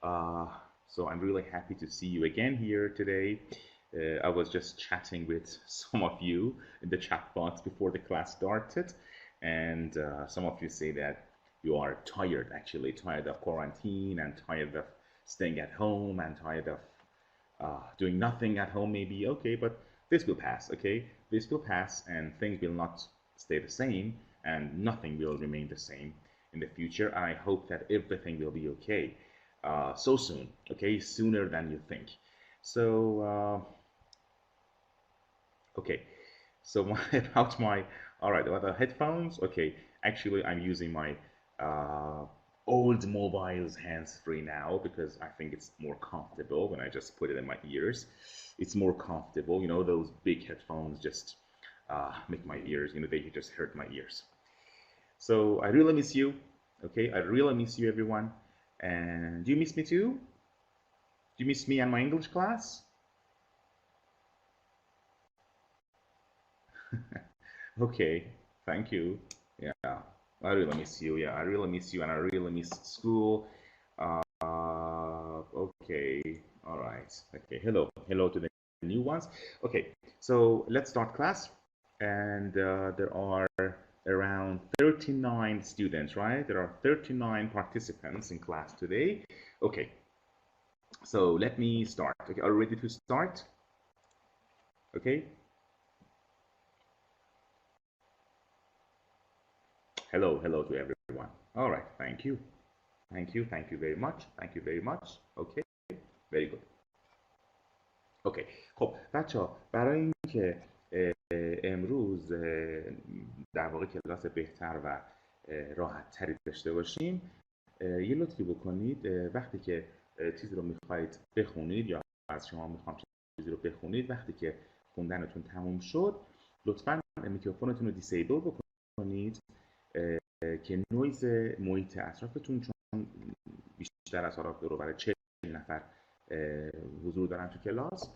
Uh, so I'm really happy to see you again here today. I was just chatting with some of you in the chat box before the class started, and some of you say that you are tired, actually tired of quarantine and tired of staying at home and tired of doing nothing at home maybe. Okay, but this will pass. Okay, this will pass and things will not stay the same and nothing will remain the same in the future. I hope that everything will be okay so soon. Okay, sooner than you think. So okay, so about my, all right, about the headphones. Okay, actually I'm using my uh, old mobiles hands-free now because I think it's more comfortable when I just put it in my ears. It's more comfortable, you know, those big headphones just make my ears, you know, they just hurt my ears. So I really miss you. Okay, I really miss you, everyone. And do you miss me too? Do you miss me and my English class? Okay, thank you. Yeah, I really miss you. Yeah, I really miss you, and I really miss school. Okay, all right. Okay, hello to the new ones. Okay, so let's start class. And there are around 39 students, right? There are 39 participants in class today. Okay, so let me start. Okay, are you ready to start? Okay. Hello to everyone. All right, thank you very much, thank you very much. Okay, very good. اوکی خب بچه ها برای اینکه امروز در واقع کلاس بهتر و راحت تری داشته باشیم یه لطفی بکنید وقتی که چیزی رو میخواید بخونید یا از شما میخوام چیزی رو بخونید وقتی که خوندنتون تموم شد لطفا میکروفونتون رو دیسیبل بکنید که نویز محیط اطرافتون چون بیشتر از حالا دور و بر 40 نفر حضور دارن تو کلاس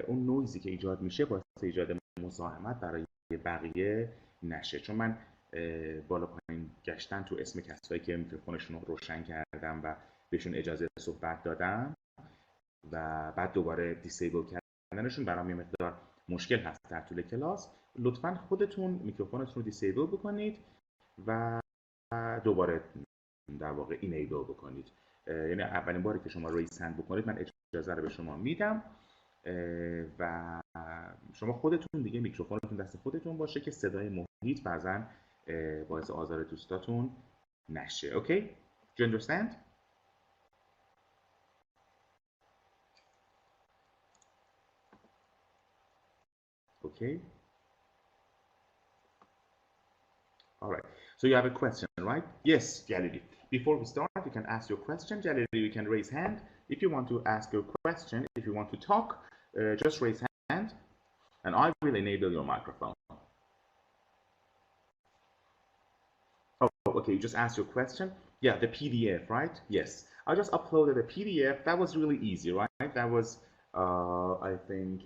اون نویزی که ایجاد میشه باعث ایجاد مزاحمت برای بقیه نشه چون من بالا پایین گشتن تو اسم کسایی که میکروفونشون رو روشن کردم و بهشون اجازه صحبت دادم و بعد دوباره دیسیبل کردنشون برام یه مقدار مشکل هست در طول کلاس لطفا خودتون میکروفونتون رو دیسیبل بکنید و دوباره در واقع اینیبل بکنید یعنی اولین باری که شما ریز هند بکنید من اجازه رو به شما میدم و شما خودتون دیگه میکروفونتون دست خودتون باشه که صدای محیط بعضا باعث آزار دوستاتون نشه. اوکی؟ Do you understand? Okay. All right. So you have a question, right? Yes, Jalili. Before we start, you can ask your question. Jalili, you can raise hand. If you want to ask your question, if you want to talk, just raise hand and I will enable your microphone. Oh, okay, you just asked your question. Yeah, the PDF, right? Yes. I just uploaded a PDF. That was really easy, right? That was, I think,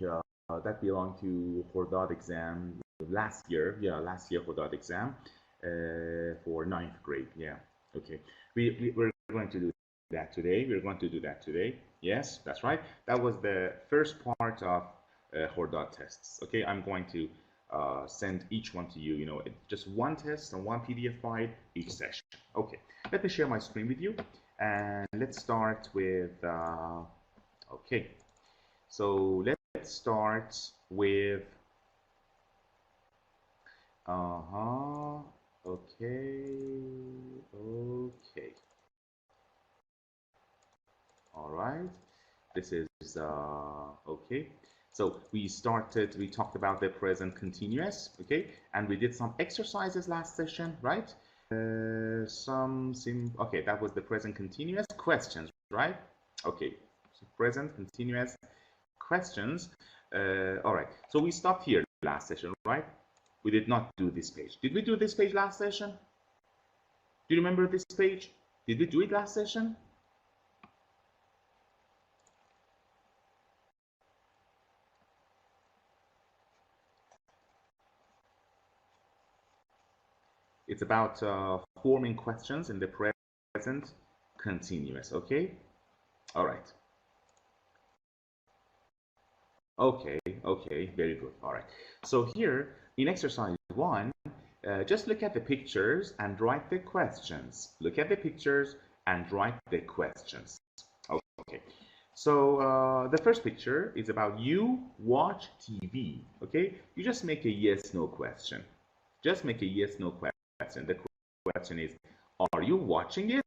that belonged to Hordad exam last year. Yeah, last year Hordad exam for 9th grade. Yeah, okay. We're going to do that today. We're going to do that today. Yes, that's right. That was the first part of Hordad tests. Okay, I'm going to send each one to you, you know, just one test and one PDF file each session. Okay, let me share my screen with you and let's start with, okay, so let's start with, okay, all right, this is, okay. So we talked about the present continuous, okay? And we did some exercises last session, right? Okay, that was the present continuous questions, right? Okay, so present continuous questions. All right, so we stopped here last session, right? We did not do this page. Did we do this page last session? Do you remember this page? Did we do it last session? It's about forming questions in the present continuous, okay? All right. Okay, okay, very good. All right. So here in exercise 1, just look at the pictures and write the questions. Look at the pictures and write the questions. Okay. So the first picture is about you watch TV. Okay. You just make a yes/no question. Just make a yes/no question. The question is, are you watching it?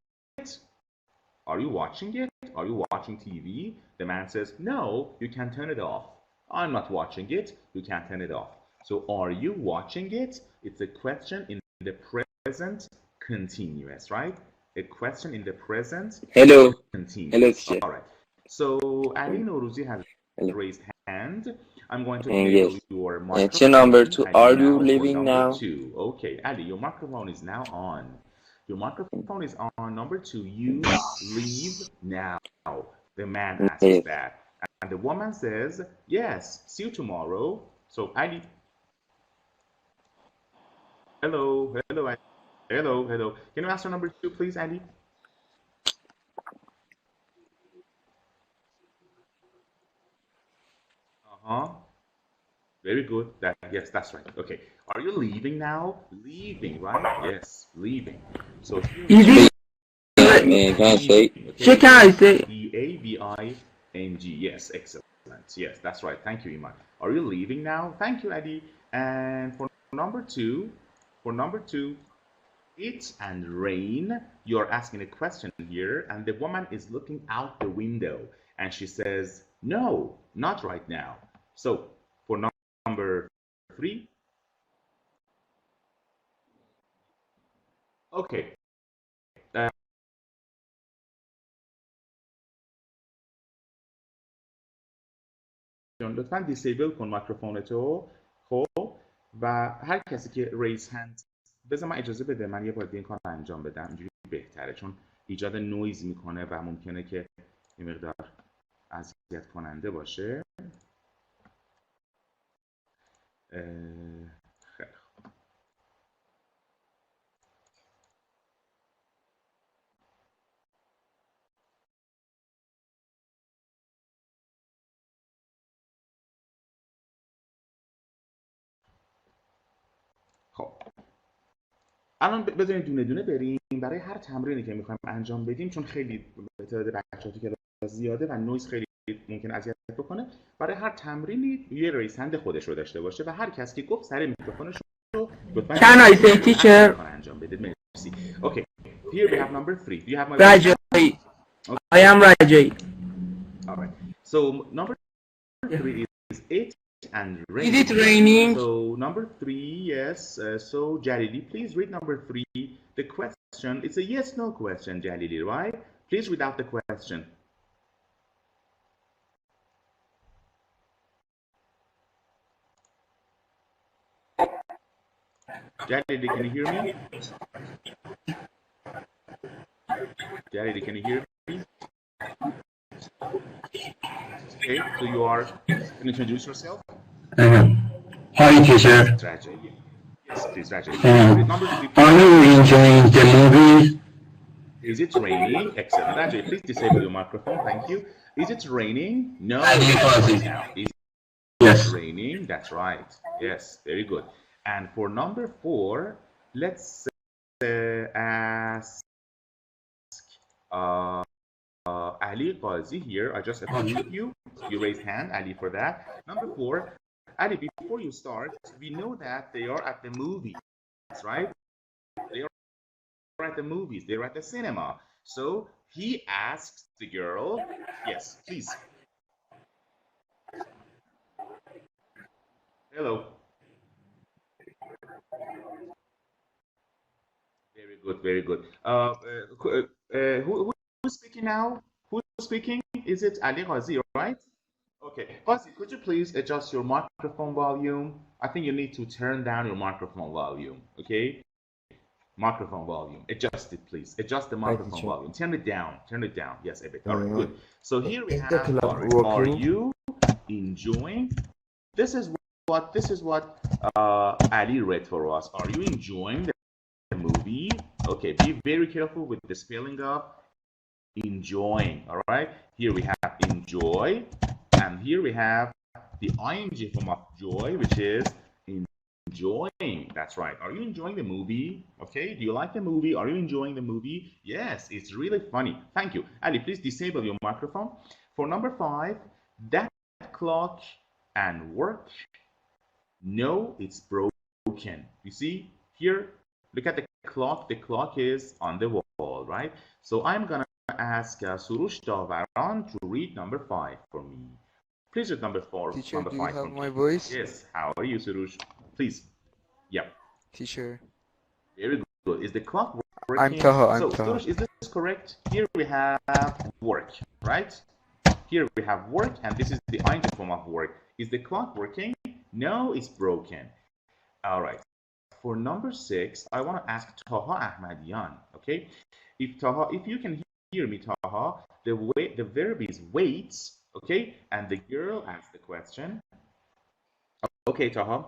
Are you watching it? Are you watching TV? The man says, no, you can turn it off. I'm not watching it. You can turn it off. So are you watching it? It's a question in the present continuous, right? A question in the present Hello. continuous. Hello, teacher. All right. So Ali Noruzi has raised hand. I'm going to Yes. enable your microphone. Question number 2. Ali, Are now you for living number now? 2. Okay, Ali, your microphone is now on. Your microphone is on. Number 2, you leave now. The man asks Yes. that. And the woman says, yes, see you tomorrow. So Ali. Hello, hello, hello, hello. Can you answer number 2, please, Ali? Uh-huh. Very good. Yes, that's right. Okay. Are you leaving now? Leaving, right? Yes, leaving. So Can I say? Leaving. Yes, excellent. Yes, that's right. Thank you, Iman. Are you leaving now? Thank you, Adi. And for number 2, it and rain. You're asking a question here, and the woman is looking out the window, and she says, no, not right now. So for number 3, okay. لطفا دیسیبل کن میکروفون تو. خب و هر کسی که ریز هند، بذار من اجازه بده من یه بار این کار انجام بدم، اینجوری بهتره چون ایجاد نویز میکنه و ممکنه که یه مقدار اذیت کننده باشه. خیلی خوب. خب الان بذاریم دونه دونه بریم برای هر تمرینی که میخوایم انجام بدیم، چون خیلی تعداد بچه‌ها تو کلاس زیاده و نویز خیلی ممکن اذیت بکنه. برای هر تمرینی یه ریس هند خودش رو داشته باشه و هر کسی که گفت سر میکروفونش رو لطفاً انجام بدید. مرسی. Okay. Here we have number 3. Do you have my Rajay. Okay. I am Rajay. All right. So number 3 is it and rain. Is it raining? So number 3, yes. So Jalili, please read number 3. The question, it's a yes/no question, Jalili, right? Please read out the question. Jalili, can you hear me? Jalili, can you hear me? Okay, so you are, can you introduce yourself? Hi, teacher. Rajay. Yes, please, Rajay. Are you enjoying the movie? Is it raining? Excellent. Rajay, please disable your microphone. Thank you. Is it raining? No. Is it raining? That's right. Yes, very good. And for number 4, let's ask Ali Qazi here. I just approved you. You raised hand, Ali, for that. Number 4, Ali, before you start, we know that they are at the movies, right? They are at the movies. They're at the cinema. So he asks the girl, yes, please. Hello. Very good, very good. Who's speaking now? Who's speaking? Is it Ali Qazi, right? Okay, Qazi, could you please adjust your microphone volume? I think you need to turn down your microphone volume, okay? Microphone volume. Adjust it, please. Adjust the microphone volume. Turn it down. Turn it down. Yes, a bit. All right, good. So here we have, are you enjoying? This is what Ali read for us. Are you enjoying the movie? Okay, be very careful with the spelling of enjoying. All right, here we have enjoy, and here we have the ing form of joy, which is enjoying. That's right. Are you enjoying the movie? Okay, do you like the movie? Are you enjoying the movie? Yes, it's really funny. Thank you. Ali, please disable your microphone. For number 5, that clock and work. No, it's broken. You see here, look at the clock. The clock is on the wall, right? So I'm gonna ask Surush Davaran to read number 5 for me. Please read number 4, Teacher, number do 5 you have for me. my voice? Yes. How are you, Surush? Please. Yeah. Teacher. Very good. Is the clock working? I'm Taha. So, Surush, is this correct? Here we have work, right? Here we have work, and this is the ing form of work. Is the clock working? No, it's broken. All right. For number 6, I want to ask Taha Ahmadian. Okay. If you can hear me, Taha, the verb is wait. Okay, and the girl asks the question. Okay, Taha.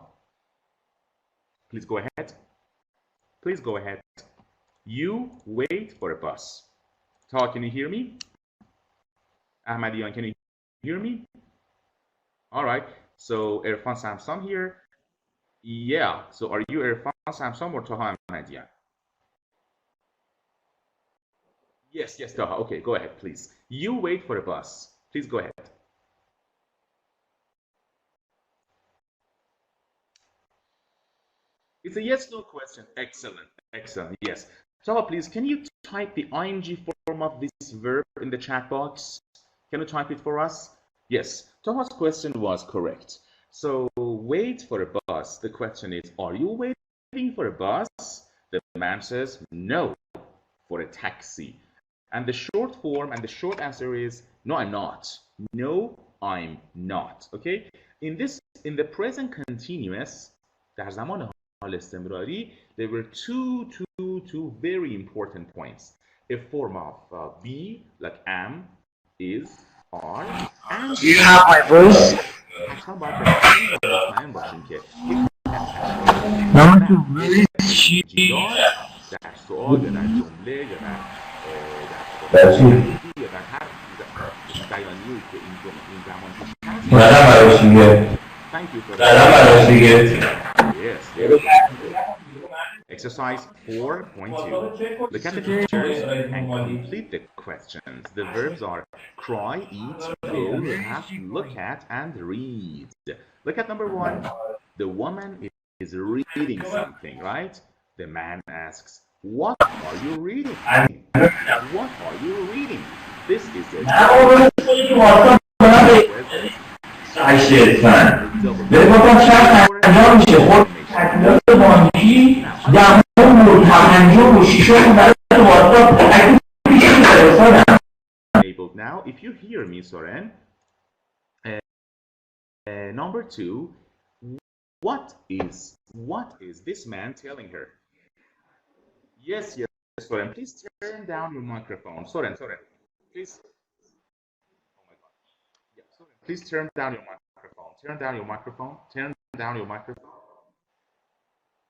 Please go ahead. Please go ahead. You wait for a bus. Taha, can you hear me? Ahmadian, can you hear me? All right. So Irfan Samsam here. Yeah. So are you Irfan Samsam or Taha Ahmadian? Yes, Taha. Okay, go ahead, please. You wait for a bus. Please go ahead. It's a yes/no question. Excellent. Yes. Taha, please, can you type the ing form of this verb in the chat box? Can you type it for us? Yes. Taha's question was correct. So, wait for a bus. The question is, are you waiting for a bus? The man says, no, for a taxi. And the short form and the short answer is, no, I'm not. No, I'm not. Okay? In the present continuous, در زمان حال استمراری, there were two very important points. A form of be, like am, is, are, and Do you have my voice? حتما باید مطمئن باشیم که Number 2, where is she? در سؤال یا در جمله یا در یا در هر بیانیه‌ای که این زمان پیش هست. Thank you for that. Yes. Exercise 4.2. Look at the pictures and complete the questions. The verbs are cry, eat, go, laugh, look at, and read. Look at number 1. The woman is reading something, right? The man asks, what are you reading? What are you reading? This is a now, if you hear me, Soren, number 2, what is this man telling her? Yes, Soren, please turn down your microphone. Soren, please. Oh my God. Yeah, Soren, please turn down your microphone. Turn down your microphone. Turn down your microphone.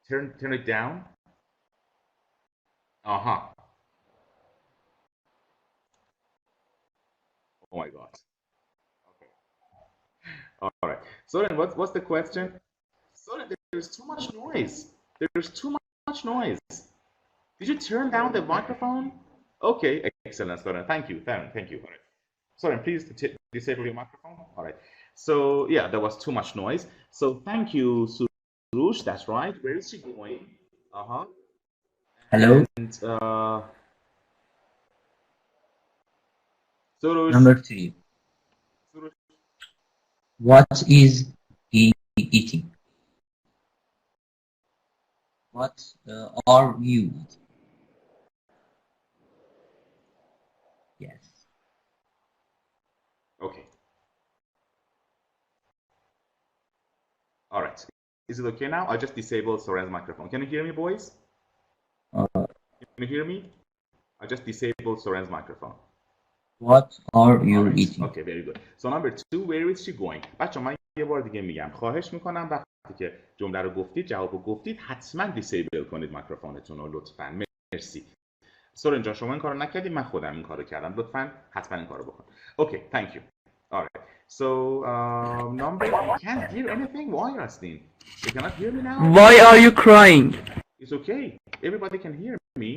Turn it down. Oh my God. Okay. All right. Soren, what's the question? Soren, there's too much noise. There's too much noise. Did you turn down the microphone? Okay, excellent, Soren. Thank you. Thank you. All right. Soren, please disable your microphone. All right. So yeah, there was too much noise. So thank you, Surush. That's right. Where is she going? Hello. And Surush. Number 3. Surush. What is he eating? What are you eating? Yes. Okay. All right. Is it okay now? I just disabled Soren's microphone. Can you hear me, boys? Can you hear me? I just disabled Soren's microphone. What are you eating? Okay, very good. So number 2, where is she going? بچه من یه بار دیگه میگم. خواهش میکنم وقتی که جمله رو گفتید، جواب رو گفتید، حتما دیسیبل کنید میکروفونتون رو لطفاً. مرسی. سورن جان شما این کارو نکردی، من خودم این کارو کردم. لطفاً حتما این کارو بکن. Okay, thank you. All right. So, number, you can't hear anything. Why, Rastin? You cannot hear me now? Why are you crying? It's okay. Everybody can hear me.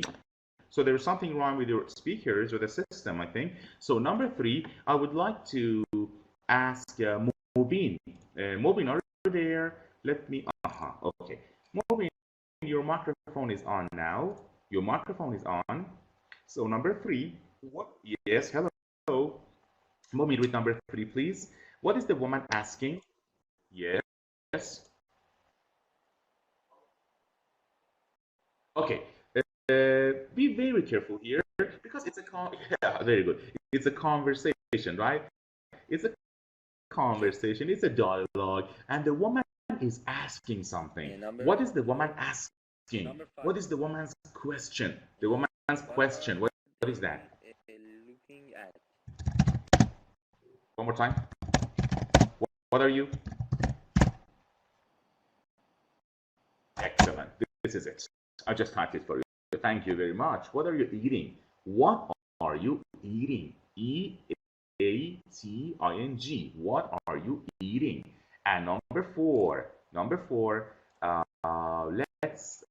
So there's something wrong with your speakers or the system, I think. So number 3, I would like to ask Mubin. Mubin, are you there? Let me, okay. Mubin, your microphone is on now. Your microphone is on. So number 3, what? Yes, hello. Mubin, read number 3, please. What is the woman asking? Yes. Okay. Be very careful here because it's a yeah, very good. It's a conversation, right? It's a conversation. It's a dialogue, and the woman is asking something. What is the woman asking? What is the woman's question? The woman's question. What is that? Looking at. One more time. What are you? Excellent. This is it. I just typed it for you. Thank you very much. What are you eating? What are you eating? E-A-T-I-N-G. What are you eating? And number 4. Let's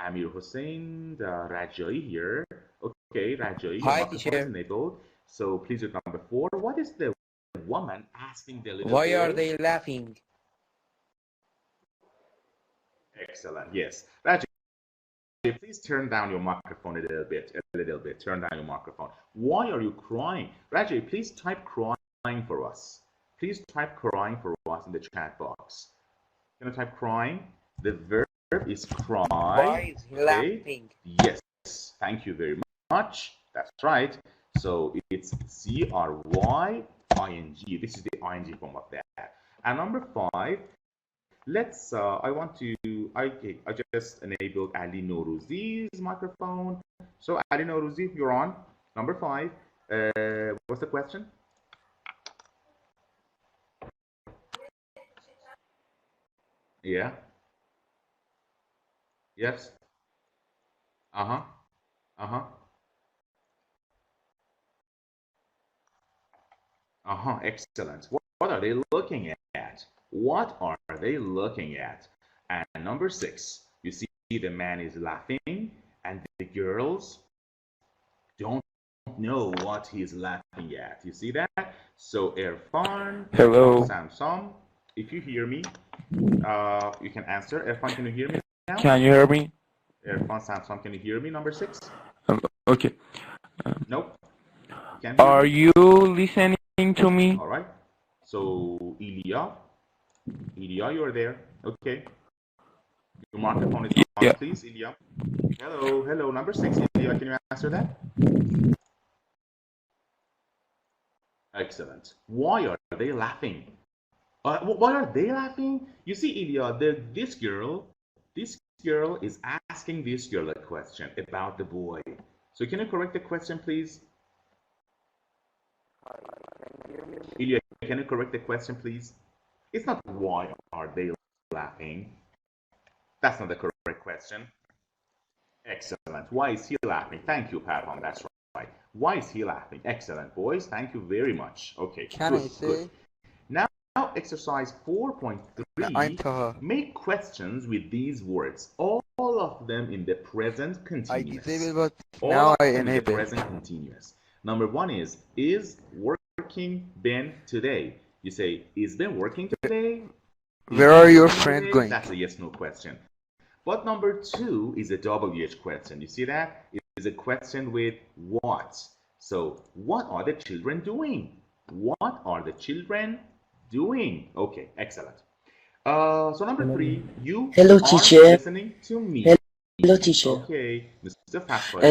Amir Hussein Rajai here. Okay, Rajai, your microphone is enabled. So please read number 4. What is the woman asking the little boy? Why are they laughing? Excellent. Yes. Rajai, please turn down your microphone a little bit. Turn down your microphone. Why are you crying? Rajai, please type crying for us. Please type crying for us in the chat box. You're gonna type crying. The verb is cry. Why is he laughing? Yes. Thank you very much. That's right. So it's C-R-Y-I-N-G. This is the ing form of that. And number 5. Let's, I just enabled Ali Norouzi's microphone. So Ali Nourouzi, you're on. Number 5. What's the question? Yeah. Yes. Uh-huh. Uh-huh. Uh-huh. Excellent. What are they looking at? What are they looking at? And number 6, you see the man is laughing and the girls don't know what he's laughing at. You see that? So Irfan, Hello. Samsung, if you hear me, you can answer. Irfan, can you hear me now? Can you hear me? Irfan, Samsung, can you hear me? Number 6? Okay. Nope. Can't hear Are me. you listening to me? All right. So Ilya, you're there. Okay. Your microphone is on, Yeah. please, Ilya. Hello. Number 6, Ilya, can you answer that? Excellent. Why are they laughing? Why are they laughing? You see, Ilya, this girl is asking this girl a question about the boy. So can you correct the question, please? Ilya, can you correct the question, please? It's not why are they laughing. That's not the correct question. Excellent. Why is he laughing? Thank you, Parham. That's right. Why is he laughing? Excellent, boys. Thank you very much. Okay, good. Now, exercise 4.3. Make questions with these words. All of them in the present continuous. Now I in the enable. present continuous. Number 1 is working Ben today? You say, is Ben working today? Where are your friends going? That's a yes/no question. But number 2 is a WH question. You see that? It is a question with what. So, what are the children doing? What are the children doing? Okay, excellent. So number 3, you Hello, are teacher. listening to me. Hello, teacher. Okay, Mr. Fatwa,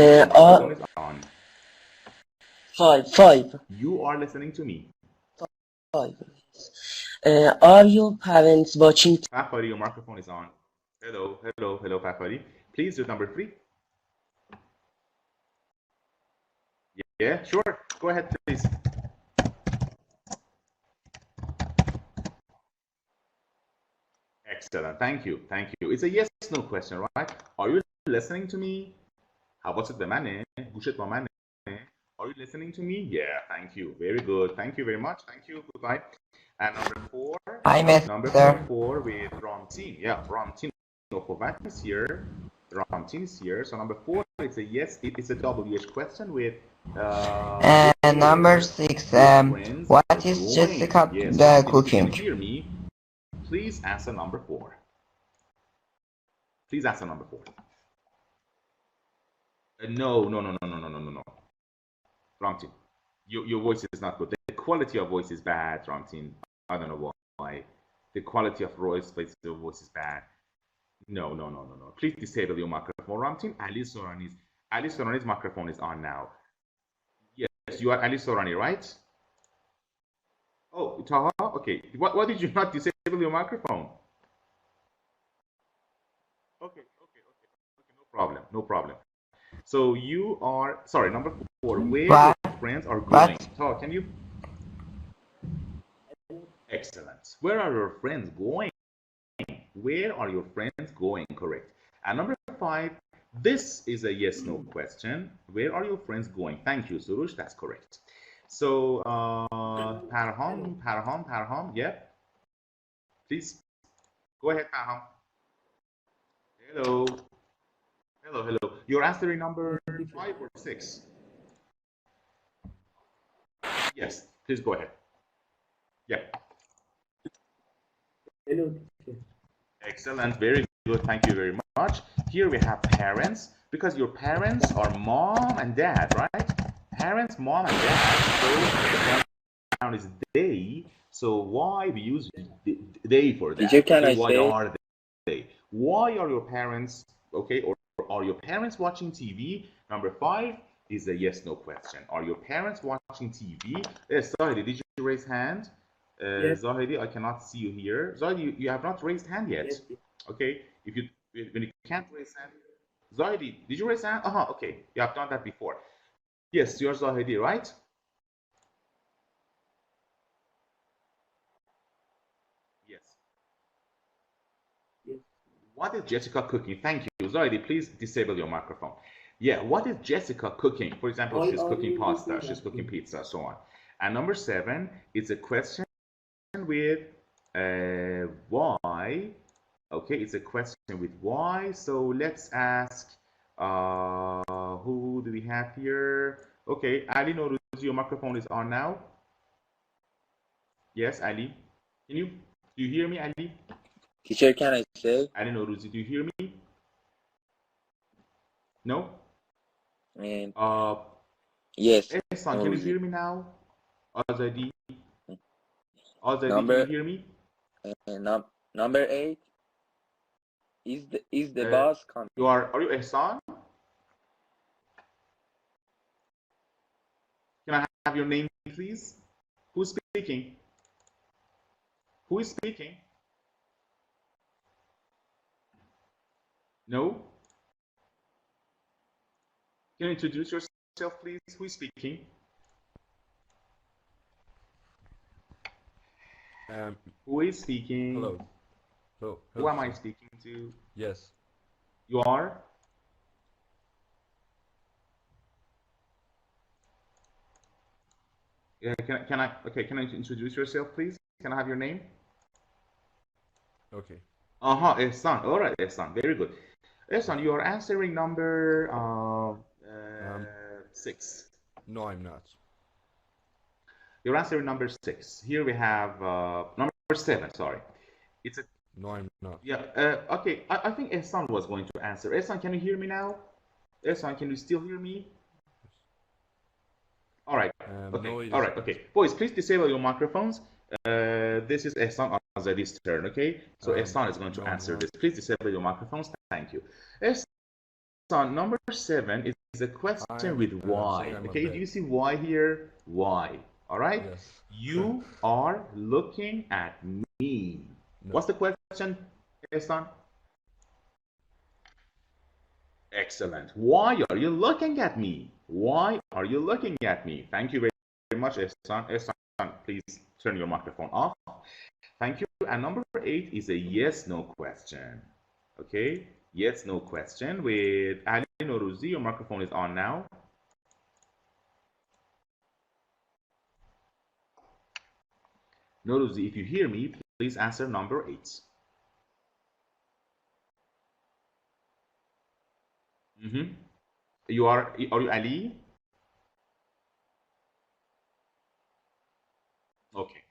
is on. 5. You are listening to me. 5. Are your parents watching? Fafari, your microphone is on. Hello, Fafari. Please do number 3. Yeah, sure. Go ahead, please. Excellent. Thank you. It's a yes/no question, right? Are you listening to me? حواست به منه؟ گوشت با منه؟ Are you listening to me? Yeah, thank you. Very good. Thank you very much. Thank you. Goodbye. And number 4. Hi, mister. Number 4 with Ramtin. Yeah, Ramtin Okovat is here. Ramtin is here. So number 4 it's a yes. It's a WH question with And number 6. What is Jessica cooking? Can you hear me? Please answer number 4. Please answer number 4. No. Ramtin, your voice is not good. The quality of voice is bad, Ramtin. I don't know why. The quality of voice is bad. No. Please disable your microphone, Ramtin. Ali Sorani's microphone is on now. Yes, you are Ali Sorani, right? Oh, Taha? Okay. Why did you not disable your microphone? Okay. No problem. So you are, sorry, number 4, where your friends are going. Taha, can you? Excellent. Where are your friends going? Where are your friends going? Correct. And number 5, this is a yes/no question. Where are your friends going? Thank you, Surush. That's correct. So, Parham, yeah. Please go ahead, Parham. Hello. You're answering number 5 or 6? Yes. Please go ahead. Yeah. Hello. Excellent. Very good. Thank you very much. Here we have parents, because your parents are mom and dad, right? Parents, mom and dad. So the pronoun is they. So why we use they for that? Teacher, can I why say? are they? Why are your parents, okay, or are your parents watching TV? Number 5 is a yes/no question. Are your parents watching TV? Yes, Zahidi, did you raise hand? Yes. Zahidi, I cannot see you here. Zahidi, you have not raised hand yet. Yes. Okay, when you can't raise hand, Zahidi, did you raise hand? Okay, you have done that before. Yes, you're Zahidi, right? Yes. Yes. What is Jessica cooking? Thank you, Zahidi. Please disable your microphone. Yeah, what is Jessica cooking? For example, she's cooking pasta, she's cooking pizza, so on. And number 7 is a question with why. Okay, it's a question with why. So let's ask, who do we have here? Okay, Ali Noruzi, your microphone is on now. Yes, Ali. Do you hear me, Ali? Teacher, can I say? Ali Noruzi, do you hear me? No? And yes. Ehsan, can you hear me now? Azadi, Number, can you hear me? Number 8 is the bus coming. Are you Ehsan? Can I have your name, please? Who's speaking? Who is speaking? No? Can you introduce yourself, please? Who is speaking? Who is speaking? Hello. Who am I speaking to? Yes. You are? Yeah, can I introduce yourself, please? Can I have your name? Okay. Ehsan. All right, Ehsan. Very good. Ehsan, you are answering number 6. No, I'm not. You're answering number 6. Here we have number 7. Sorry, it's a. No, I'm not. Yeah. Okay. I think Ehsan was going to answer. Ehsan, can you hear me now? Ehsan, can you still hear me? All right. Okay. No, All right. Okay. Boys, please disable your microphones. This is Ehsan Azadi's turn. Okay. So Ehsan is going to answer this. Please disable your microphones. Thank you. Ehsan, number 7 is a question with why. Okay. Do you see why here? Why? All right. Yes. You are looking at me. No. What's the question, Ehsan? Excellent. Why are you looking at me? Why are you looking at me? Thank you very much, Ehsan. Ehsan, please turn your microphone off. Thank you. And number 8 is a yes/no question. Okay, yes/no question with Ali Noruzi, your microphone is on now. Noruzi, if you hear me, please answer number 8. Are you Ali? Okay.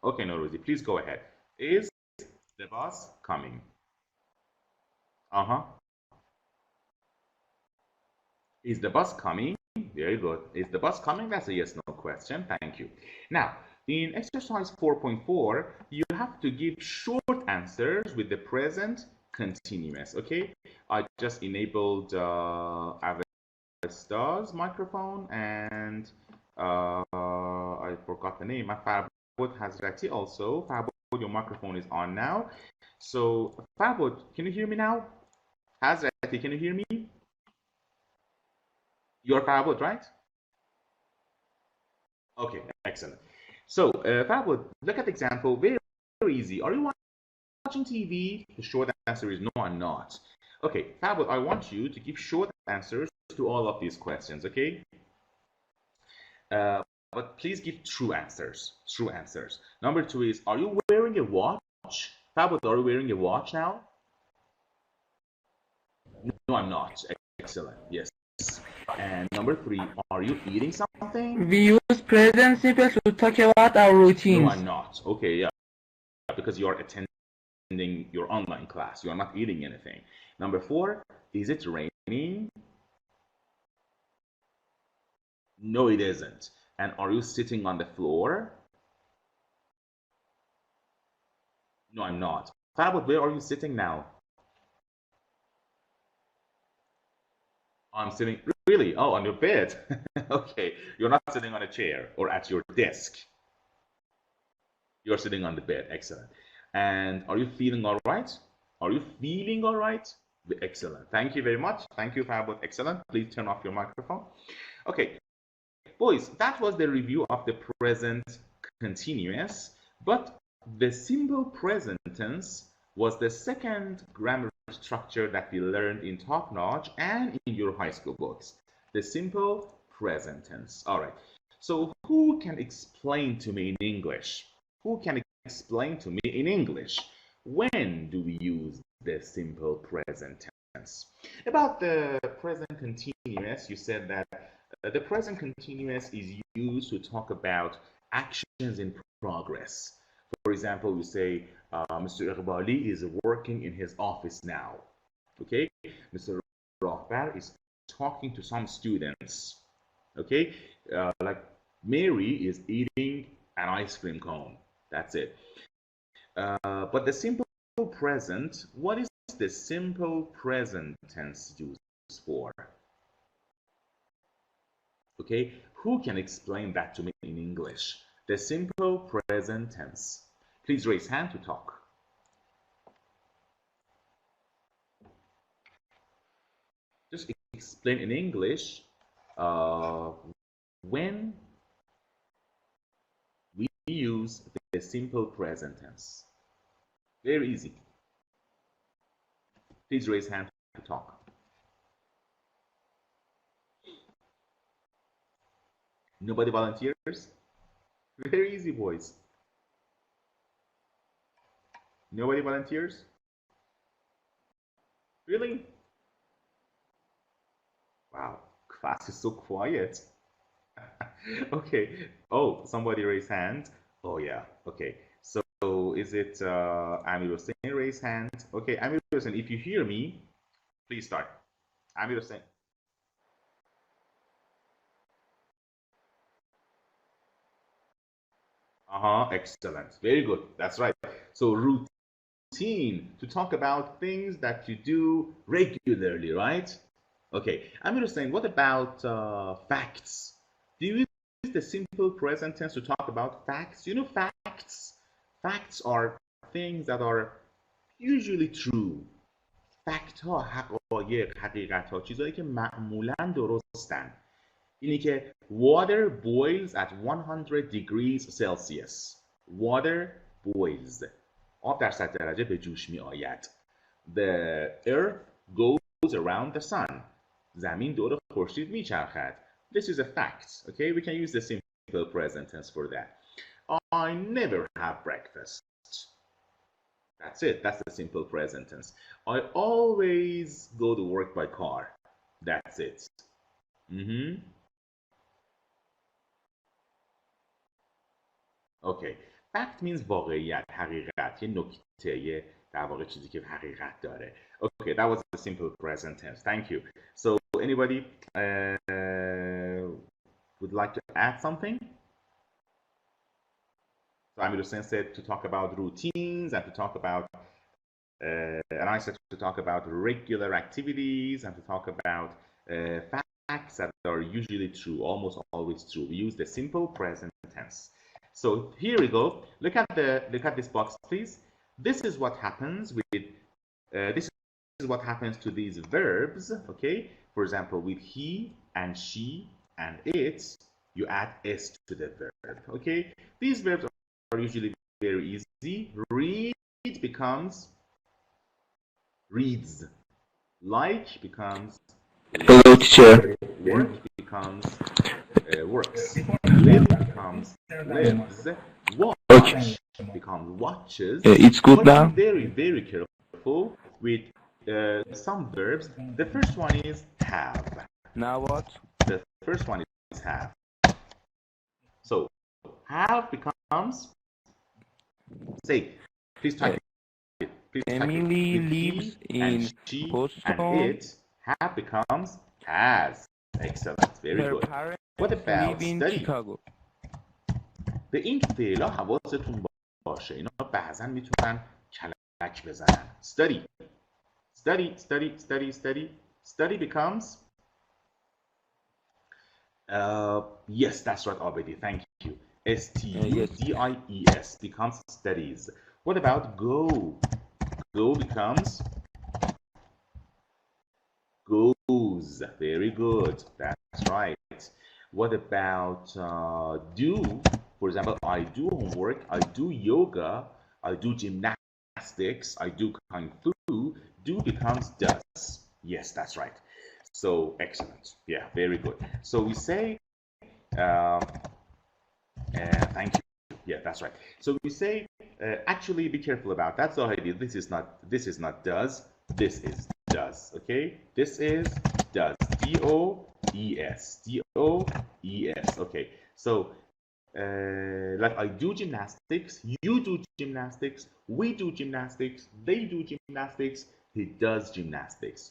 Okay, Noruzi, please go ahead. Is the bus coming? Is the bus coming? Very good. Is the bus coming? That's a yes, no question. Thank you. Now, in exercise 4.4, you have to give short answers with the present continuous, okay? I just enabled Avesta's microphone, and I forgot the name. Farbod Hazrati also. Farbod, your microphone is on now. So, Farbod, can you hear me now? Hazrati, can you hear me? You're Farbod, right? Okay, excellent. So, Farbod, look at the example. Very, very easy. Are you watching TV? The short answer is no, I'm not. Okay, Farbod, I want you to give short answers to all of these questions, okay? But please give true answers. True answers. Number 2 is, are you wearing a watch? Farbod, are you wearing a watch now? No, I'm not. Excellent. Yes. And number 3, are you eating something? We use present simple to talk about our routines. No, I'm not. Okay, yeah. Because you are attending your online class. You are not eating anything. Number 4, is it raining? No, it isn't. And are you sitting on the floor? No, I'm not. Farbod, where are you sitting now? I'm sitting, really? Oh, on your bed. Okay, you're not sitting on a chair or at your desk. You're sitting on the bed. Excellent. And are you feeling all right? Are you feeling all right? Excellent. Thank you very much. Thank you, Farbod. Excellent. Please turn off your microphone. Okay, boys, that was the review of the present continuous, but the simple present tense was the second grammar structure that we learned in Top Notch and in your high school books. The simple present tense. All right. So who can explain to me in English? Who can explain to me in English? When do we use the simple present tense? About the present continuous, you said that the present continuous is used to talk about actions in progress. For example, we say, Mr. Iqbali is working in his office now. Okay? Mr. Rahbar is talking to some students. Okay? Like Mary is eating an ice cream cone. That's it. But the simple present, what is the simple present tense used for? Okay? Who can explain that to me in English? The simple present tense. Please raise hand to talk. Just explain in English when we use the simple present tense. Very easy. Please raise hand to talk. Nobody volunteers? Very easy, boys. Nobody volunteers? Really? Wow, class is so quiet. Okay. Oh, somebody raised hand. Oh, yeah. Okay. So is it Amir Hussein raised hand? Okay, Amir Hussein, if you hear me, please start. Amir Hussein. Excellent. Very good. That's right. So routine, to talk about things that you do regularly, right? Okay. Amir Hussein, what about facts? Do you use the simple present tense to talk about facts? You know facts? Facts are things that are usually true. فکت ها، حقایق، حقیقت ها، چیزهایی که معمولا درستن. اینی که water boils at 100 degrees Celsius. Water boils. آب در 100 درجه به جوش می آید. The earth goes around the sun. زمین دور خورشید میچرخد. This is a fact. Okay, we can use the simple present tense for that. I never have breakfast. That's it. That's the simple present tense. I always go to work by car. That's it. Okay. Fact means واقعیت، حقیقت، یه نکته، یه در واقع چیزی که حقیقت داره. Okay, that was the simple present tense. Thank you. So anybody would like to add something? So Amir Hussein said to talk about routines and to talk about, and I said to talk about regular activities and to talk about facts that are usually true, almost always true. We use the simple present tense. So here we go. Look at this box, please. This is what happens with this is what happens to these verbs. Okay. For example, with he and she and it, you add s to the verb. Okay. These verbs are usually very easy. Read becomes reads. Like becomes Hello, teacher. work becomes works. Live becomes lives. Watch becomes watches. It's good but now. Be very, very careful with some verbs. The first one is have. Now what? The first one is have. So have becomes, say, please type it. Please type Emily it. With lives he in and she Boston. and it, have becomes has. Excellent. Very Her good. parents What about live in study? Chicago. به این فعلا حواستون باشه. اینا بعضا میتونن کلک بزنن. Study. Study, study, study, study. Study becomes yes, that's right, Abedi. Thank you. S-T-U-D-I-E-S becomes studies. What about go? Go becomes goes. Very good. That's right. What about do? For example, I do homework, I do yoga, I do gymnastics, I do kung fu. Do becomes does. Yes, that's right. So excellent. Yeah, very good. So we say, thank you. Yeah, that's right. So we say, actually, be careful about that. So this is not does. This is does. Okay. This is does. D-O-E-S. D-O-E-S. Okay. So. Like I do gymnastics, you do gymnastics, we do gymnastics, they do gymnastics, he does gymnastics.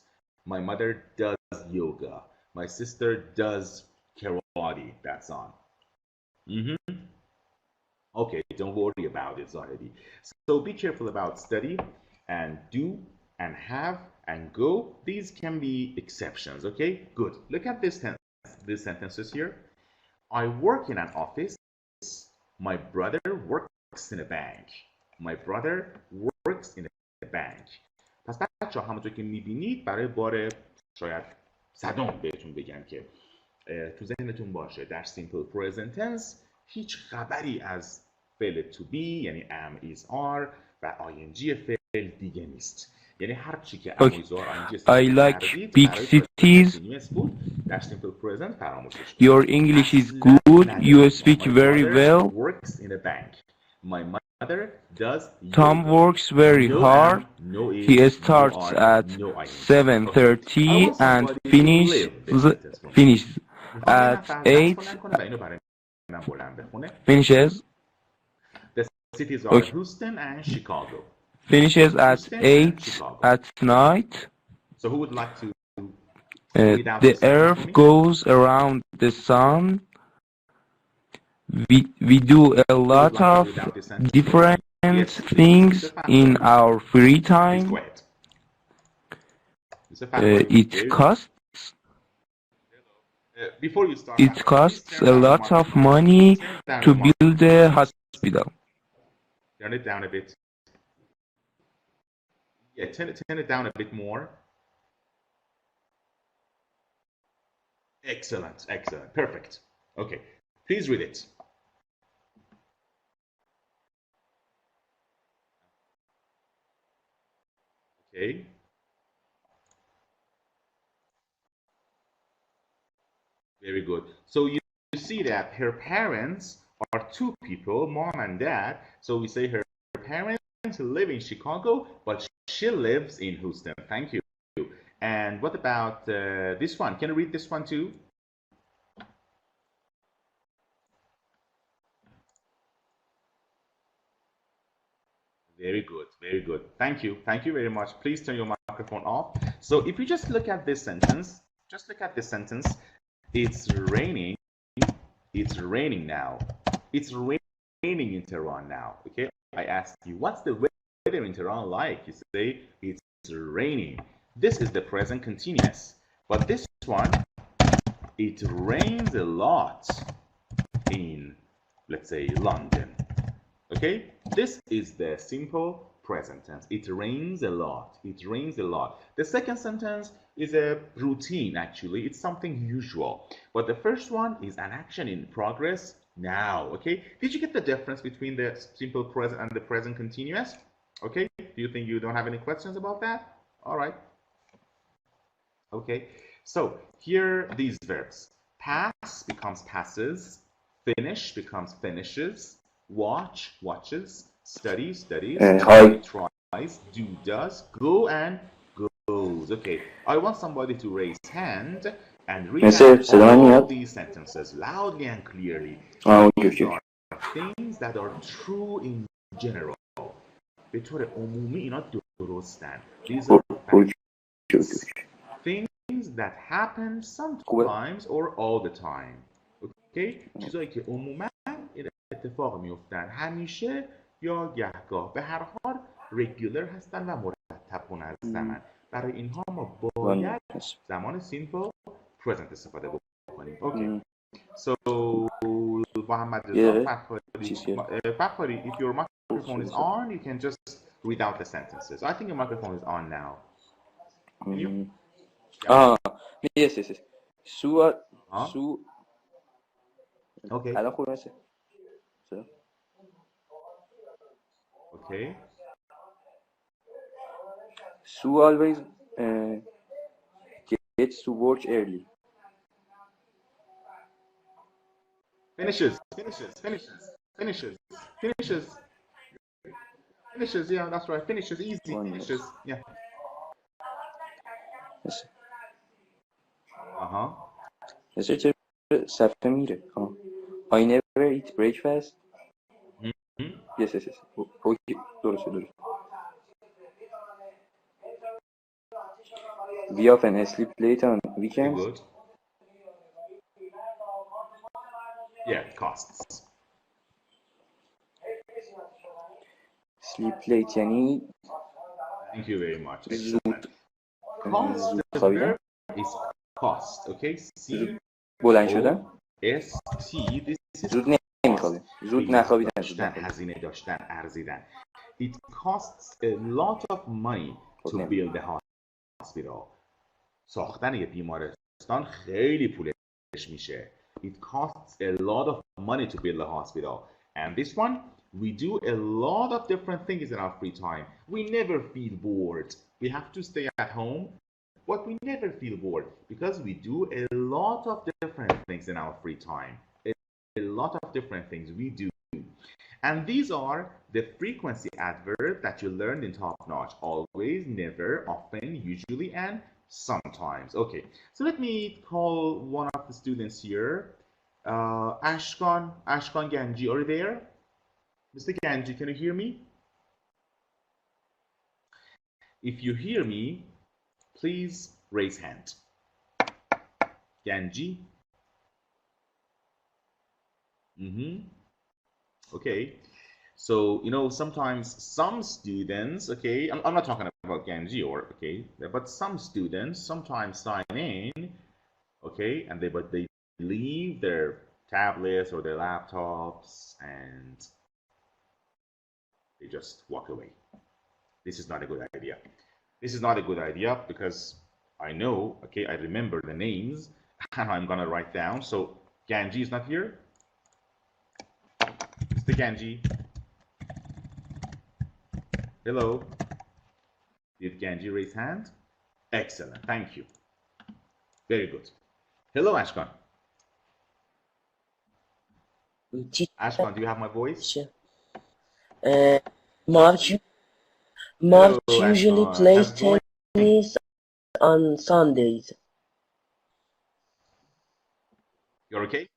My mother does yoga. My sister does karate. That's on. Okay, don't worry about it, Zahedi. So be careful about study and do and have and go. These can be exceptions, okay? Good. Look at these sentences here. I work in an office. My brother works in a bank. My brother works in a bank. پس بچه‌ها همونطور که می‌بینید برای بار شاید صدام بهتون بگم که تو ذهنتون باشه در simple present tense هیچ خبری از فعل to be یعنی am is are و ing فعل دیگه نیست. یعنی هر چی که am is are ing I like big cities. در simple present فراموشش کنید. Your English is good. You speak very well. Works in a bank. My mother does Tom yoga. works very No hard. am, no is, He no starts are, at no ing. 7:30 and finishes at 8. Finishes The cities are Houston and Chicago. Finishes at Houston and 8 Chicago. at night. So who would like to The earth goes around the sun. We do a lot of different things in our free time. It costs a lot of money to build a hospital. Turn it down a bit. Yeah, turn it down a bit more. Excellent, excellent, perfect. Okay, please read it. Okay. Very good. So you see that her parents are two people, mom and dad. So we say her parents live in Chicago, but she lives in Houston. Thank you. And what about this one? Can you read this one too? Very good, very good. Thank you. Thank you very much. Please turn your microphone off. So if you just look at this sentence, it's raining. It's raining now. It's raining in Tehran now. Okay. I asked you, what's the weather in Tehran like? You say it's raining. This is the present continuous. But this one, it rains a lot in, let's say, London. Okay, this is the simple present tense. It rains a lot. It rains a lot. The second sentence is a routine, actually. It's something usual. But the first one is an action in progress now. Okay, did you get the difference between the simple present and the present continuous? Okay, do you think you don't have any questions about that? All right. Okay, so here are these verbs. Pass becomes passes. Finish becomes finishes. Watch, watches. Study, studies. Try, tries. Do, does. Go and goes. Okay, I want somebody to raise hand and read out all these sentences loudly and clearly. These are things that are true in general. به طور عمومی اینا درستن. These are facts. Things that happen sometimes or all the time. Okay? چیزایی که عموما اتفاق میفتن همیشه یا گهگاه. به هر حال regular هستن و مرتب منظمن. برای اینها ما باید زمان simple present استفاده بکنیم. Okay. So Muhammad Fakhari, if your microphone is on, you can just read out the sentences. I think your microphone is on now. Can you? Yeah. Yes. Okay. Okay. Sue always gets to work early. Finishes. Yeah, that's right. Finishes. Easy. Finishes. Yeah. Yes. Uh-huh. I never eat breakfast. Yes. Okay. We often sleep late on weekends. Good. Yeah, costs. Sleep late یعنی Thank you very much. Excellent. Cost, the verb is cost, okay? C بلند شدن S T, this is زود نمیخوابیم زود نخوابیدن هزینه داشتن ارزیدن. It costs a lot of money to build a hospital. ساختن یه بیمارستان خیلی پولش میشه. It costs a lot of money to build a hospital. And this one, we do a lot of different things in our free time. We never feel bored. We have to stay at home, but we never feel bored because we do a lot of different things in our free time. A lot of different things we do. And these are the frequency adverbs that you learned in Top Notch. Always, never, often, usually, and sometimes. Okay, so let me call one of the students here. Ashkan Ganji, are you there? Mr. Ganji, can you hear me? If you hear me, please raise hand. Ganji. Okay. So, you know, sometimes some students, okay, I'm not talking about Ganji or, okay, but some students sometimes sign in, okay, and they leave their tablets or their laptops and they just walk away. This is not a good idea. This is not a good idea because I know, okay, I remember the names and I'm gonna write down. So Ganji is not here. Mr. Ganji. Hello. Did Ganji raise hand? Excellent. Thank you. Very good. Hello, Ashkan. Ashkan, do you have my voice? Teacher. Mark, Hello, Mark usually Ashkan. plays How's it going? tennis on Sundays. You're okay?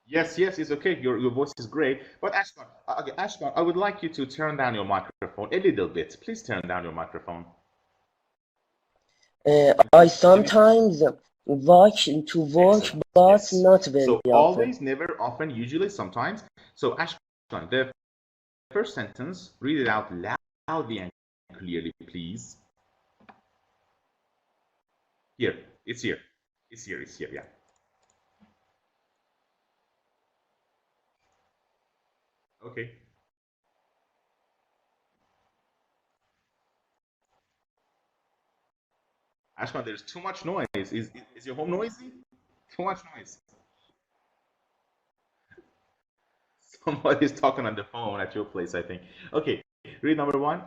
Yes, yes, it's okay. Your voice is great. But Ashkan, okay, Ashkan, I would like you to turn down your microphone a little bit. Please turn down your microphone. I sometimes walk to work, Excellent. but Yes. not very So often. always, never, often, usually, sometimes. So Ashkan, the first sentence, read it out loudly and clearly, please. Here, it's here. It's here, it's here, yeah. Okay. Ashkan, there's too much noise. Is your home noisy? Too much noise. Somebody's talking on the phone at your place, I think. Okay, read number one.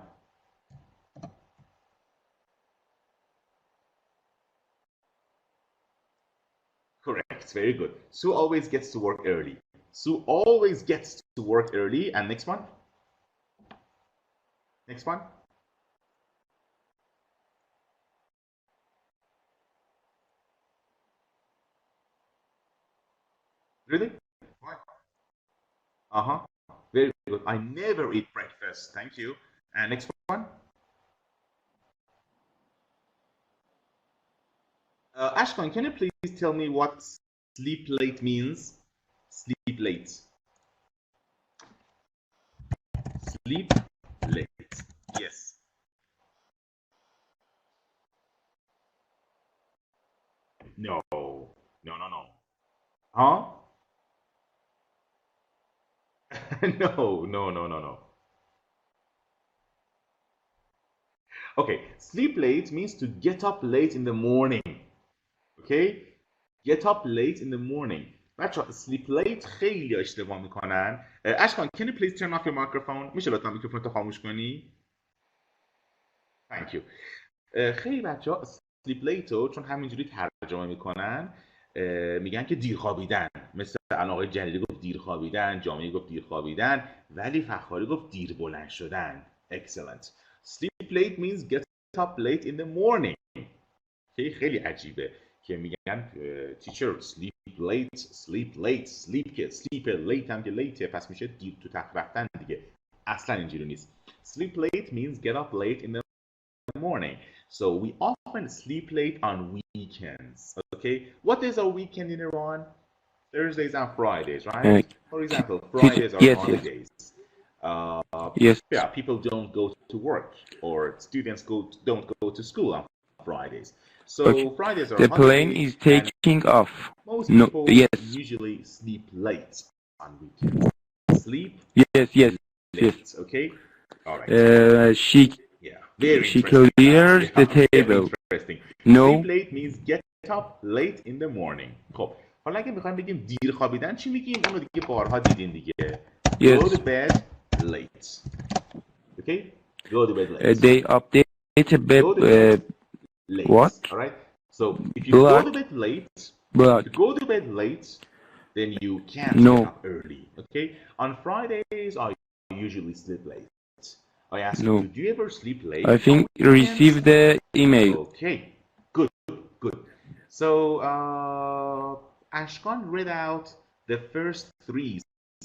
Correct, very good. Sue always gets to work early. Sue always gets to work early. And next one. Next one. Really? Why? Uh-huh. Very good. I never eat breakfast. Thank you. And next one. Ashkan, can you please tell me what sleep late means? Sleep late. Sleep late. Yes. No. No, no, no. Huh? No, no, no, no, no. Okay, sleep late means to get up late in the morning. Okay? Get up late in the morning. بچه sleep late خیلی اشتباه میکنن. اشکان, can you please turn off your microphone? میشه لطفا میکروفون تو خاموش کنی؟ Thank you. خیلی بچه ها sleep late رو چون همینجوری ترجمه میکنن میگن که دیر خوابیدن. مثل الان آقای جلیلی گفت دیر خوابیدن، جامعه گفت دیر خوابیدن، ولی فخاری گفت دیر بلند شدن. Excellent. Sleep late means get up late in the morning. خیلی عجیبه که میگن teacher sleep late sleep که sleep late هم که late پس میشه دیر تو تخت رفتن دیگه. اصلا اینجوری نیست. Sleep late means get up late in the morning. So we often sleep late on weekends. Okay, what is a weekend in Iran? Thursdays and Fridays, right? For example, Fridays are yes, holidays. yes. Yeah, people don't go to work or students don't go to school on Fridays. So Okay. Fridays are The plane holidays, is taking off. most No, people yes, usually sleep late on weekends. Sleep yes, yes, yes. late, okay? All right. Yeah, very She interesting. clears Yeah, the very table. interesting. No, Sleep late means get up late in the morning. خب حالا اگه میخوایم بگیم دیر خوابیدن چی میگیم؟ اونو دیگه بارها دیدین دیگه. yes. Go to bed late. Okay? Go to bed late. They update Go to bed late. what? All right? So if you go to bed late, Black. if you go to bed late, then you can't No. get up early. Okay? On Fridays, I usually sleep late. I ask No. you, do you ever sleep late? I think on weekends? receive the email. Okay, good, good. So Ashkan read out the first three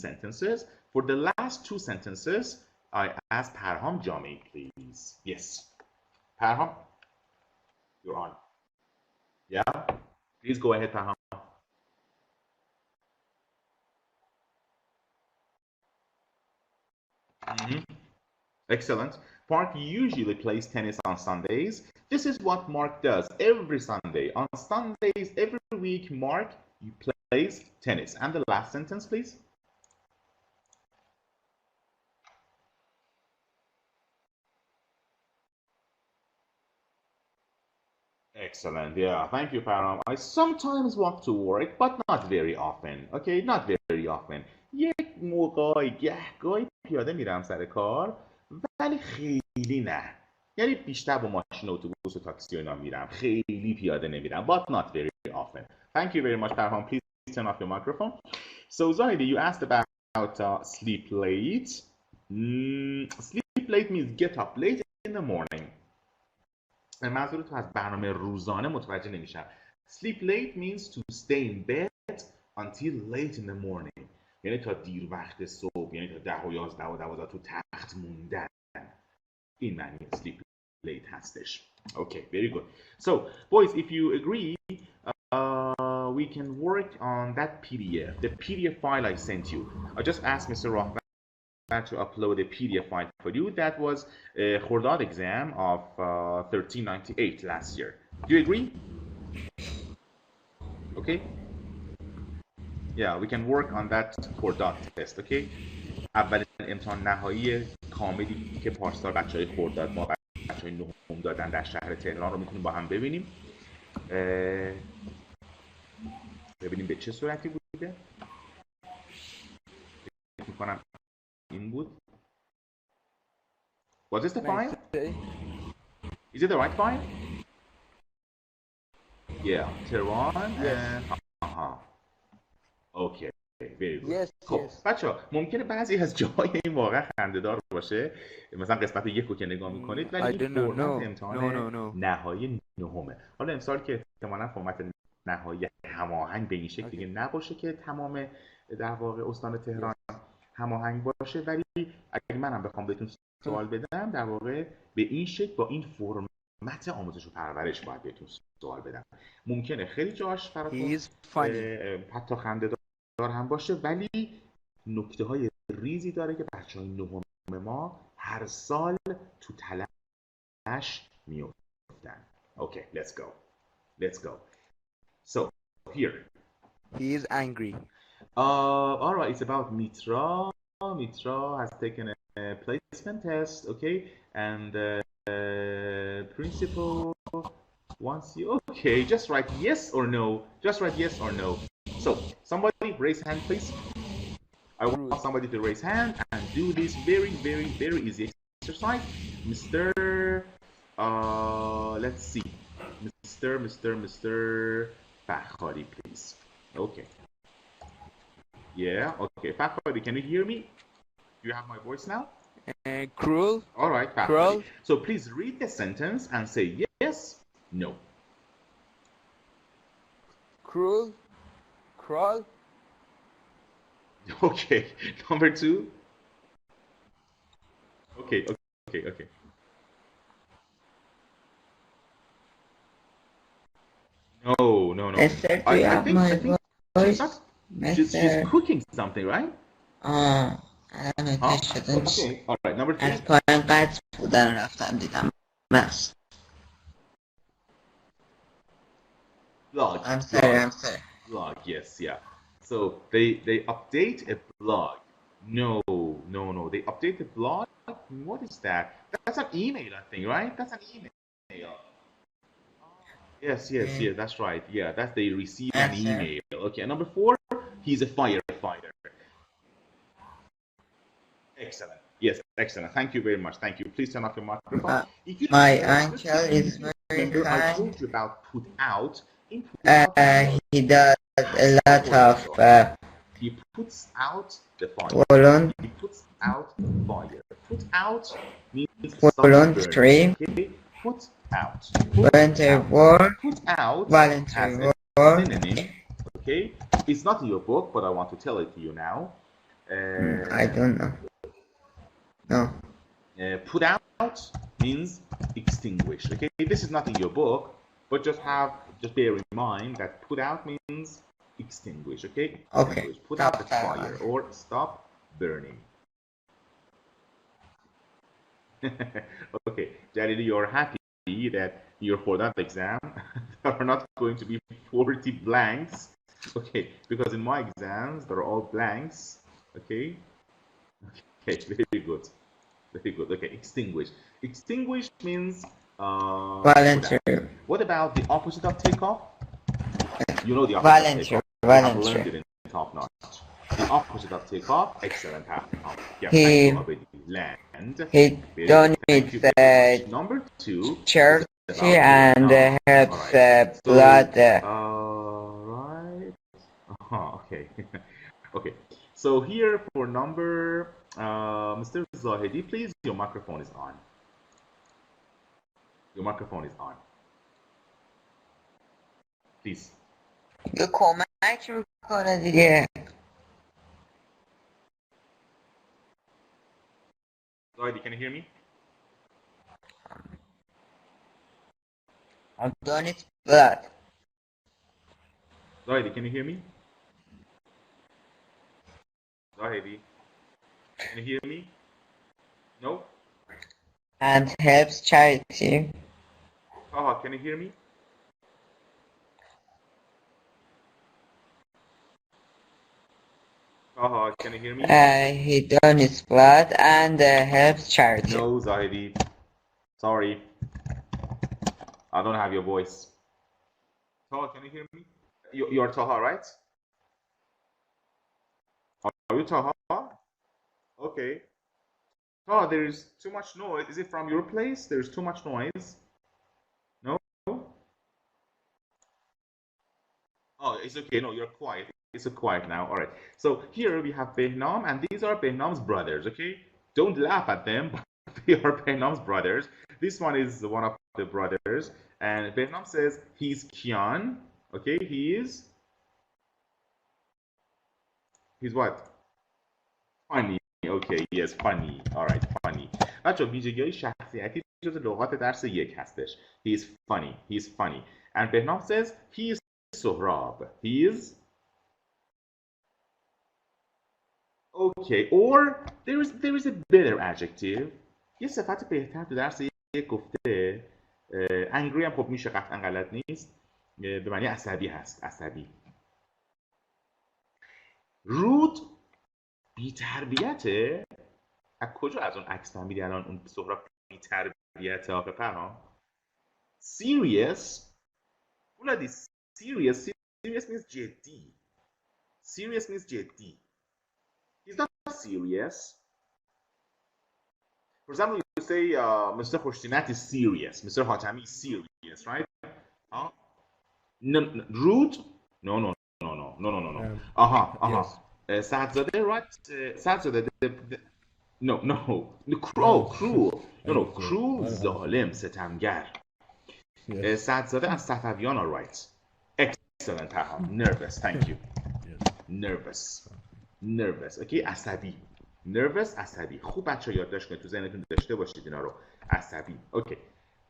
sentences. For the last two sentences, I ask Parham Jami, please. Yes, Parham, you're on. Yeah, please go ahead, Parham. Excellent. Mark usually plays tennis on Sundays. This is what Mark does every Sunday. On Sundays, every week, Mark plays tennis. And the last sentence, please. Excellent. Yeah, thank you, Param. I sometimes walk to work, but not very often. Okay, not very often. یک موقعی گهگاهی پیاده میرم سر کار ولی خیلی نه. یعنی بیشتر با ماشین اتوبوس و تاکسی و اینا میرم. خیلی پیاده نمیرم. But not very often. Thank you very much, Parham. Please turn off your microphone. So Zahidi, you asked about sleep late. Sleep late means get up late in the morning. منظور تو از برنامه روزانه متوجه نمیشم. Sleep late means to stay in bed until late in the morning. یعنی تا دیر وقت صبح، یعنی تا 10 و 11 و 12 تو تخت موندن. این معنی sleep late هستش. Okay, very good. So, boys, if you agree, we can work on that PDF, the PDF file I sent you. I just asked Mr. Rahman to upload a PDF file for you. That was a Khordad exam of 1398 last year. Do you agree? Okay? Yeah, we can work on that Khordad test, okay? اولین امتحان نهایی کاملی که پارسال بچهای خرداد ما بچهای نهم دادن در شهر تهران رو میتونیم با هم ببینیم. ببینیم به چه صورتی بوده. فکر می‌کنم این بود. Was this the file? Is it the right file? Yeah, Tehran and Okay, very good. Yes, خب بچه‌ها ممکنه بعضی از جاهای این واقعا خنده‌دار باشه، مثلا قسمت 1 رو که نگاه می‌کنید ولی این فرمت امتحان نهایی نهمه. حالا امسال که احتمالاً فرمت نهایی هماهنگ به این شکل دیگه نباشه که تمام در واقع استان تهران هماهنگ باشه، ولی اگه منم بخوام بهتون سوال بدم در واقع به این شکل با این فرمت آموزش و پرورش باید بهتون سوال بدم. ممکنه خیلی جاش براتون حتی خنده‌دار هم باشه، ولی نکته های ریزی داره که بچه‌های نهم ما هر سال تو تلاش میافتن. Okay, let's go. So here he is angry. all right, it's about Mitra. Mitra has taken a placement test, okay, and principal wants you. Okay, just write yes or no. Just write yes or no. So somebody raise hand, please. I want somebody to raise hand and do this very easy exercise. Mr. Let's see, Mr. Fakhari, please. Okay. Yeah. Okay, Fakhari, can you hear me? Do you have my voice now? Cruel. All right, Fakhari. Cruel. So please read the sentence and say yes, no. Cruel. Crawl. Okay, number 2. Okay. No. Esther, do you have my voice? She's cooking something, right? I don't know, Okay, all right, number 3. از پایان قطع بودن رفتم دیدم بس. Blog. I'm sorry. Blog, yes, yeah. So they update a blog. No. They update the blog. What is that? That's an email, I think, right? That's an email. Yes, that's right. Yeah, that they receive an email. Okay, number 4, he's a firefighter. Excellent. Yes, excellent. Thank you very much. Thank you. Please turn off your microphone. My uncle is very I kind. told you about put out. He does a lot of He puts out the fire. He puts out fire. Put out means voluntary. Okay? Put out. Volunteer work. Put out Volunteer as work. a synonym. Okay? It's not in your book, but I want to tell it to you now. I don't know. No. Put out means extinguish. Okay? This is not in your book, but just bear in mind that put out means extinguish. Okay? Okay. Put out the fire or stop burning. Okay, Jalili, you're happy that for that exam there are not going to be 40 blanks. Okay, because in my exams they're all blanks. Okay, very good. Okay, extinguish. Extinguish means Volunteer. What about the opposite of take off? You know the opposite Volunteer. of take off. I've learned it in top notch. The opposite of take off, excellent. He donates number 2 charity and helps blood. Right. Okay. Okay, so here for number, Mr. Zahedi, please, your microphone is on. Your microphone is on. Please. یه کمک میکنه دیگه. Zahedi, can you hear me? I've done it but Zahedi, can you hear me? Zahedi, can you hear me? No? and helps charity. Taha, can you hear me? Taha, can you hear me? He donates blood and helps charity. No, Zahedi. Sorry. I don't have your voice. Taha, can you hear me? You're Taha, right? Are you Taha? Okay. Taha, there is too much noise. Is it from your place? There's too much noise. No? Oh, it's okay. No, you're quiet. It's quiet now. All right. So here we have Behnam, and these are Behnam's brothers, okay? Don't laugh at them, but they are Behnam's brothers. This one is one of the brothers, and Behnam says he's Kian, okay? He's what? Funny. Okay, yes, funny. All right, funny. بچه ویژگی‌های شخصیتی جز لغات درس یک هستش. He's funny. He's funny. And Behnam says he is Sohrab. He is okay. Or there is a better adjective. یه صفت بهتر تو درس یک گفته. angry هم خب میشه قطعا غلط نیست. به معنی عصبی هست. عصبی. rude بی تربیته. از کجا از اون عکس فهمیدی الان اون سهراب بی تربیته آقا فرهام؟ serious ولادی serious means جدی. Serious means جدی. He's not serious. For example, you say Mr. Khoshtinat is serious. Mr. Hatami is serious, right? No, rude? No. Sadzade, right? Sadzade, no. Cruel. No. Cruel, zalim, ستمگر. Sadzade and Safavian are right. Excellent, Taha. Nervous, thank you. Nervous. Okay, عصبی. Nervous, عصبی. خوب بچه یادداشت کنید تو ذهنتون داشته باشید اینا رو. عصبی. Okay.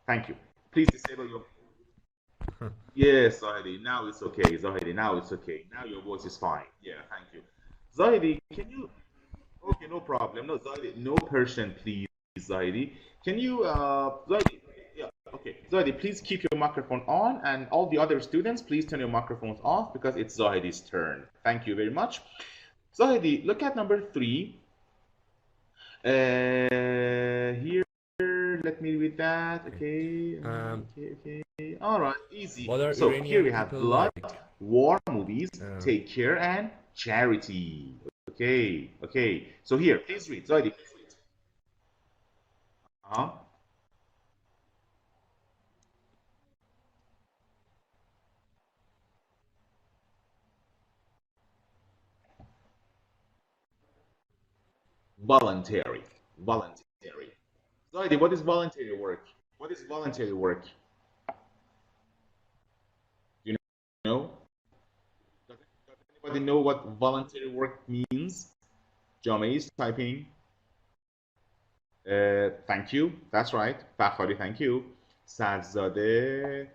Thank you. Please disable your Yes, Zahidi. Now it's okay. Zahidi, now it's okay. Now your voice is fine. Yeah, thank you. Zahidi, can you Okay, no problem. No, Zahidi, no Persian, please, Zahidi. Can you Zahidi, yeah, okay. Zahidi, please keep your microphone on, and all the other students, please turn your microphones off because it's Zahidi's turn. Thank you very much. Zahidi, look at number 3. Here, let me read that. Okay. All right, easy. So here we have blood, like? war movies, take care, and charity. Okay. So here, please read. Zahidi, please read. Voluntary. Zahidi, what is voluntary work? Do you know? Does anybody know what voluntary work means? Jame is typing. Thank you. That's right. Fakhari, thank you. Sadzade,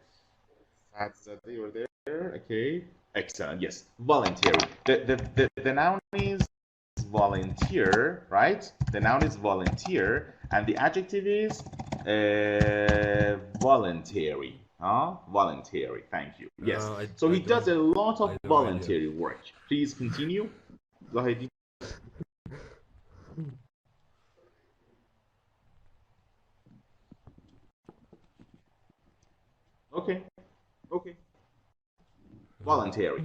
you're there. Okay. Excellent. Yes. Voluntary. The noun is volunteer, right? The noun is volunteer, and the adjective is voluntary. Voluntary. Thank you. Yes. So he does a lot of voluntary work. Please continue. Zahidi. Okay. Voluntary.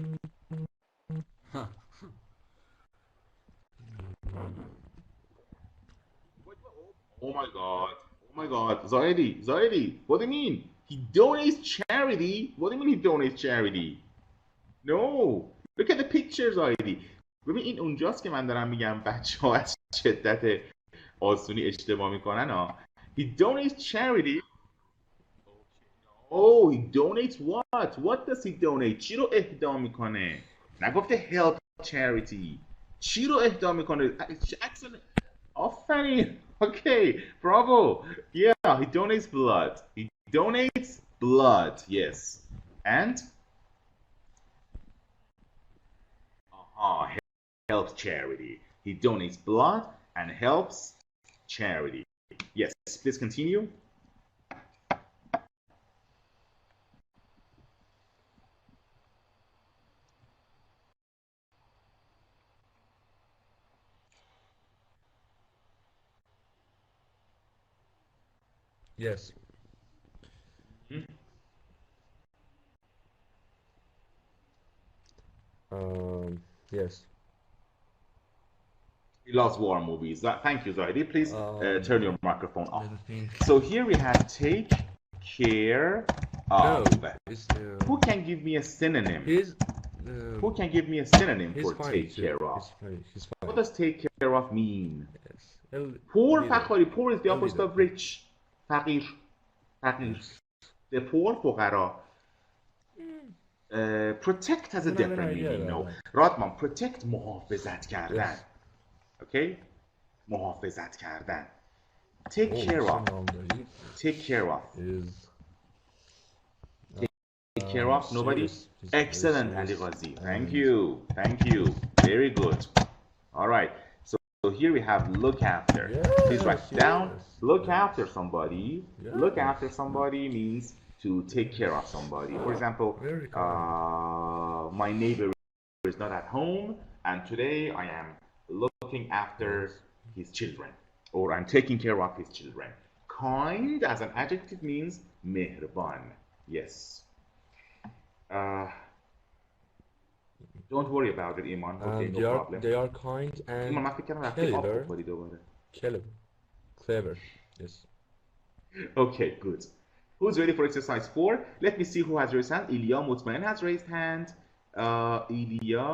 Oh my God. Zahidi, what do you mean? He donates charity? What do you mean he donates charity? No. Look at the pictures, Zahidi. ببین این اونجاست که من دارم میگم بچه ها از شدت آسونی اشتباه میکنن ها. He donates charity. Oh, he donates what? What does he donate? چی رو اهدا میکنه؟ نگفته help charity. چی رو اهدا میکنه؟ آفرین. Okay, bravo. Yeah, he donates blood. He donates blood. Yes. And helps charity. He donates blood and helps charity. Yes, please continue. Yes. Yes. He loves war movies. Thank you, Zahidi. Please turn your microphone off. Let me think. So here we have take care of. It's, Who can give me a synonym? he's, Who can give me a synonym he's for fine. take too. care of? He's fine. He's fine. What does take care of mean? Yes. Poor, Leader. فقاری. Poor is the opposite Leader. of rich. فقیر. فقیر. The poor, فقرا. Protect has a different meaning. No. رادمان, protect محافظت کردن. Okay? محافظت کردن. Take care of. Take care of. Is Take care of. Nobody? serious. Excellent, Ali Ghazi. Thank you. Thank you. Very good. All right. So here we have look after. Please write down. Look after somebody. Look after somebody means to take care of somebody. For example, my neighbor is not at home, and today I am looking after his children, or I'm taking care of his children. Kind as an adjective means مهربان. Yes. Don't worry about it, Iman. Okay, no problem. They are kind and Iman, من فکر کردم رفتی آب بخوری دوباره. clever. Yes. Okay, good. Who's ready for exercise 4? Let me see who has raised hand. Ilya Mutmain has raised hand. Ilya